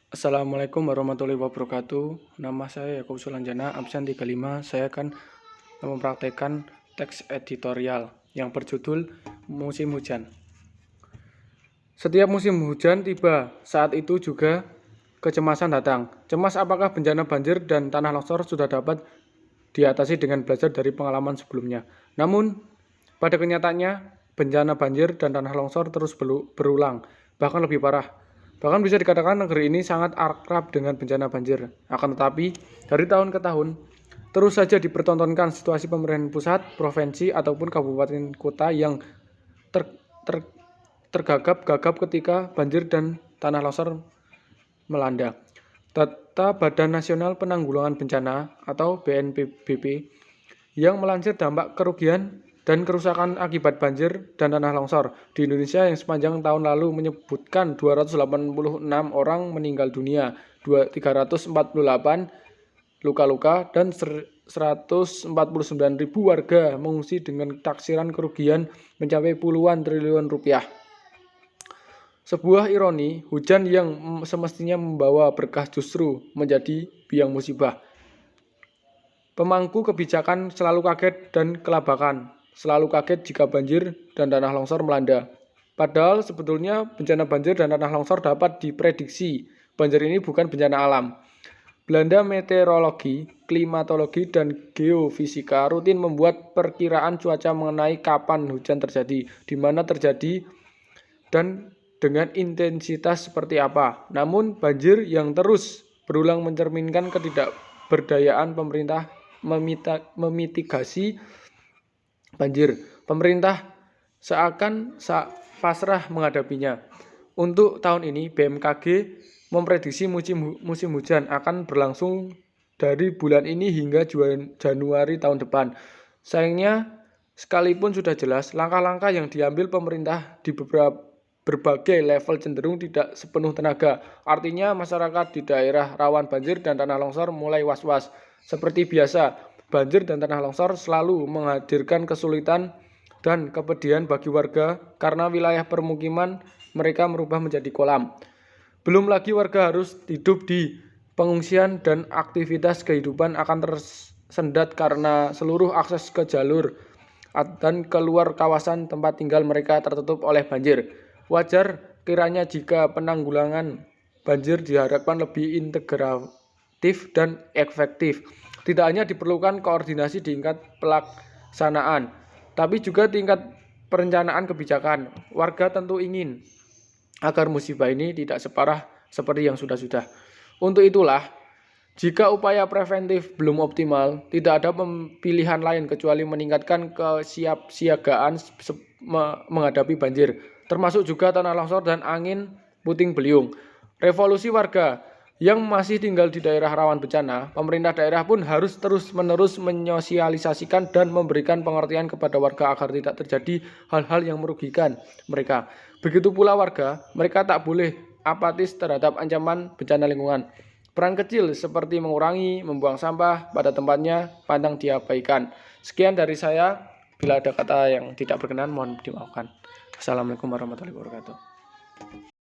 Assalamualaikum warahmatullahi wabarakatuh. Nama saya Yakub Sulanjana, absen 35. Saya akan mempraktekkan teks editorial yang berjudul Musim Hujan. Setiap musim hujan tiba, saat itu juga kecemasan datang. Cemas apakah bencana banjir dan tanah longsor sudah dapat diatasi dengan belajar dari pengalaman sebelumnya. Namun, pada kenyataannya, bencana banjir dan tanah longsor terus berulang, bahkan lebih parah. Bahkan bisa dikatakan negeri ini sangat akrab dengan bencana banjir. Akan tetapi, dari tahun ke tahun, terus saja dipertontonkan situasi pemerintahan pusat, provinsi, ataupun kabupaten kota yang ter, ter, tergagap-gagap ketika banjir dan tanah longsor melanda. Data Badan Nasional Penanggulangan Bencana atau BNPB yang melansir dampak kerugian dan kerusakan akibat banjir dan tanah longsor di Indonesia yang sepanjang tahun lalu menyebutkan 286 orang meninggal dunia, 348 luka-luka, dan 149.000 warga mengungsi dengan taksiran kerugian mencapai puluhan triliun rupiah. Sebuah ironi, hujan yang semestinya membawa berkah justru menjadi biang musibah. Pemangku kebijakan selalu kaget dan kelabakan, selalu kaget jika banjir dan tanah longsor melanda. Padahal sebetulnya bencana banjir dan tanah longsor dapat diprediksi. Banjir ini bukan bencana alam. Belanda Meteorologi, Klimatologi, dan Geofisika rutin membuat perkiraan cuaca mengenai kapan hujan terjadi, di mana terjadi, dan dengan intensitas seperti apa. Namun banjir yang terus berulang mencerminkan ketidakberdayaan pemerintah memitigasi banjir. Pemerintah seakan pasrah menghadapinya. Untuk tahun ini, BMKG memprediksi musim hujan akan berlangsung dari bulan ini hingga Januari tahun depan. Sayangnya, sekalipun sudah jelas, langkah-langkah yang diambil pemerintah di berbagai level cenderung tidak sepenuh tenaga. Artinya masyarakat di daerah rawan banjir dan tanah longsor mulai was-was. Seperti biasa, banjir dan tanah longsor selalu menghadirkan kesulitan dan kepedihan bagi warga karena wilayah permukiman mereka merubah menjadi kolam. Belum lagi warga harus hidup di pengungsian dan aktivitas kehidupan akan tersendat karena seluruh akses ke jalur dan keluar kawasan tempat tinggal mereka tertutup oleh banjir. Wajar kiranya jika penanggulangan banjir diharapkan lebih integratif dan efektif. Tidak hanya diperlukan koordinasi di tingkat pelaksanaan, tapi juga tingkat perencanaan kebijakan. Warga tentu ingin agar musibah ini tidak separah seperti yang sudah-sudah. Untuk itulah, jika upaya preventif belum optimal, tidak ada pilihan lain kecuali meningkatkan kesiapsiagaan menghadapi banjir, termasuk juga tanah longsor dan angin puting beliung. Revolusi warga yang masih tinggal di daerah rawan bencana, pemerintah daerah pun harus terus-menerus menyosialisasikan dan memberikan pengertian kepada warga agar tidak terjadi hal-hal yang merugikan mereka. Begitu pula warga, mereka tak boleh apatis terhadap ancaman bencana lingkungan. Peran kecil seperti mengurangi, membuang sampah pada tempatnya pantang diabaikan. Sekian dari saya. Bila ada kata yang tidak berkenan, mohon dimaafkan. Assalamualaikum warahmatullahi wabarakatuh.